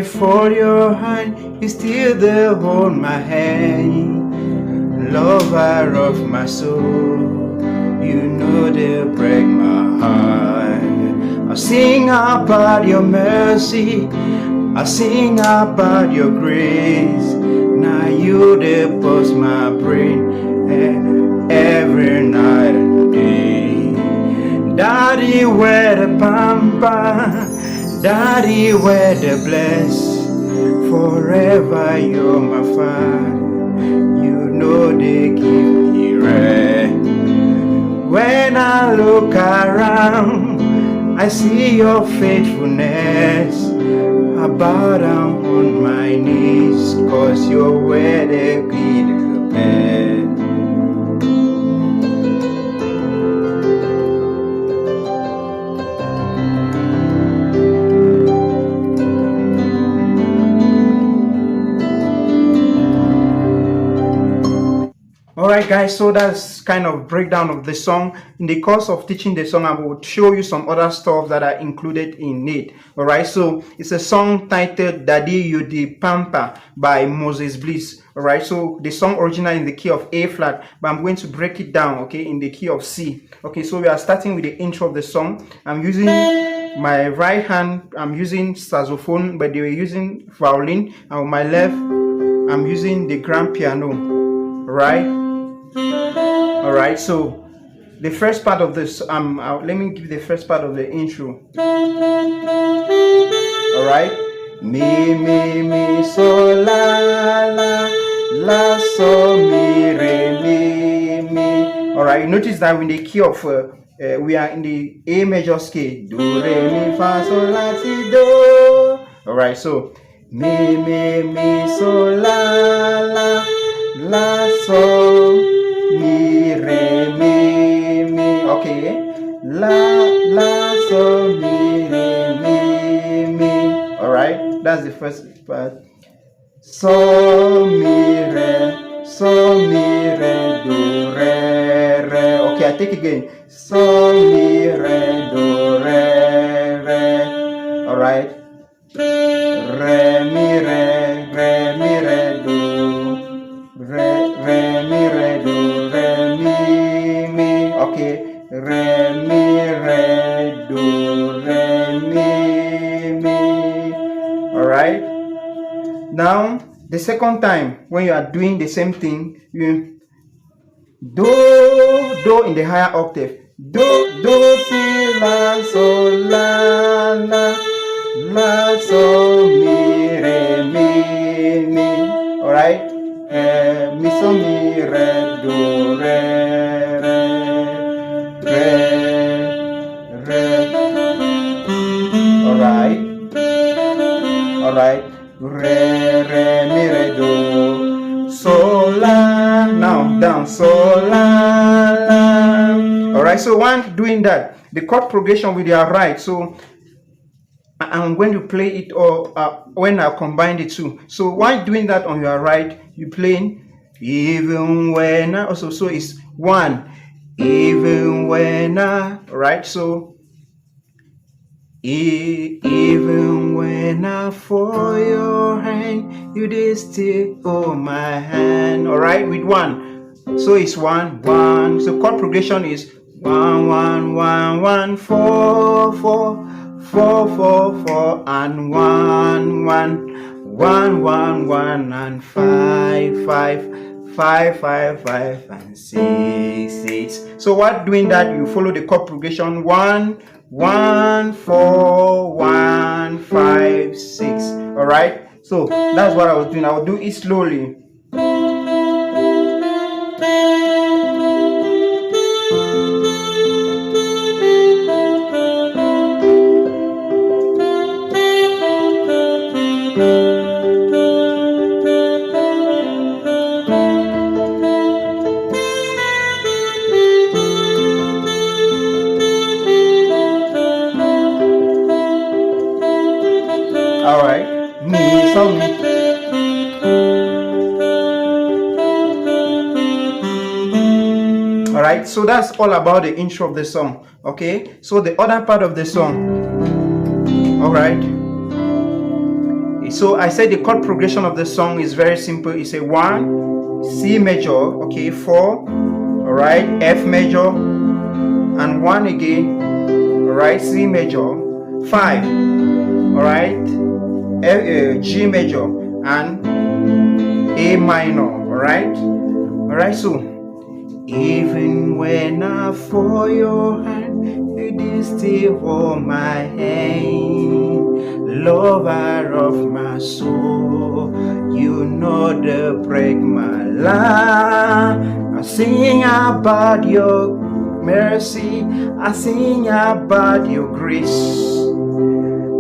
fold your hand, you still there hold my hand. Lover of my soul, you know they break my heart. I sing about your mercy, I sing about your grace. Now you they bust my brain every night and day. Daddy, where the pamper, Daddy, where the bless. Forever you're my father, you know they give me rest. When I look around, I see your faithfulness. I bow down on my knees, cause you're where they be the best. Alright guys, so that's kind of breakdown of the song. In the course of teaching the song, I will show you some other stuff that are included in it. Alright, so it's a song titled Daddy You the Pamper by Moses Bliss. Alright, so the song originally in the key of A flat, but I'm going to break it down, okay, in the key of C. Okay, so we are starting with the intro of the song. I'm using my right hand, I'm using saxophone, but they were using violin, and on my left, I'm using the grand piano. Right? Alright, so the first part of this, let me give the first part of the intro. Alright, mi, so, la, so, mi, mi. Alright, notice that in the key of, we are in the A major scale. Do, re, mi, fa, sol, la, si, do. Alright, so, mi, so, la, so, mi, re, mi, okay, la, so, mi, re, mi, alright, that's the first part. So, mi, re, do, re, okay, I take again, so, mi, re, do, re, alright, re, mi, re, do, re, mi, do, re, mi, okay, re, mi, do, re, mi, alright. Now, the second time, when you are doing the same thing, you do in the higher octave, do, si, la, so, la, so, mi, re, mi, alright. Mi, so, mi, re, do, re, alright, re, mi, re, do, so, la, now, down, so, la, alright, so when doing that, the chord progression with your right, so I'm going to play it or when I combine the two. So while doing that on your right, you playing even when I also, so it's one, even when I, right? So even when I fall your hand, you did still hold my hand. All right, with one. So it's one. So chord progression is 1, 1, 1, 1, 4, 4. 4, 4, 4 and 1, 1, 1, 1, 1 and 5, 5, 5, 5, 5 and 6, 6. So while doing that, you follow the chord progression 1, 1, 4, 1, 5, 6. All right. So that's what I was doing. I will do it slowly. Alright, mi, so, mi. Alright, so that's all about the intro of the song. Okay, so the other part of the song. Alright. So I said the chord progression of the song is very simple. It's a 1, C major, okay, 4, all right, F major, and 1 again, all right, C major, 5, all right, G major, and A minor, all right. So even when I fall your hand, you did still hold my hand, lover of my soul. You know the break my life. I sing about your mercy, I sing about your grace.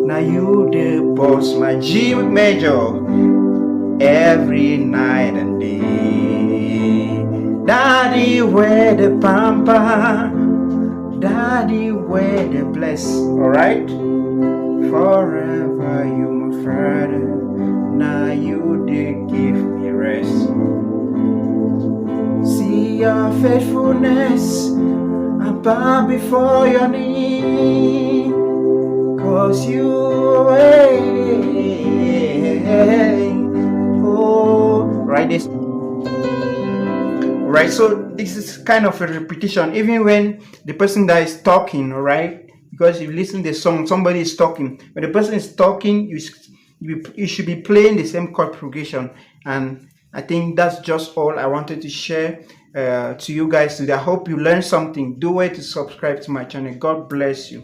Now you the boss, my G major, every night and day. Daddy, where the pamper, Daddy, where the bless. All right, forever you my father. Now you did give me rest. See your faithfulness, I bow before your knee, 'cause you right this. Right, so this is kind of a repetition, even when the person that is talking, all right, because if you listen to the song, somebody is talking. When the person is talking, you should be playing the same chord progression. And I think that's just all I wanted to share to you guys today. I hope you learned something. Do it to subscribe to my channel. God bless you.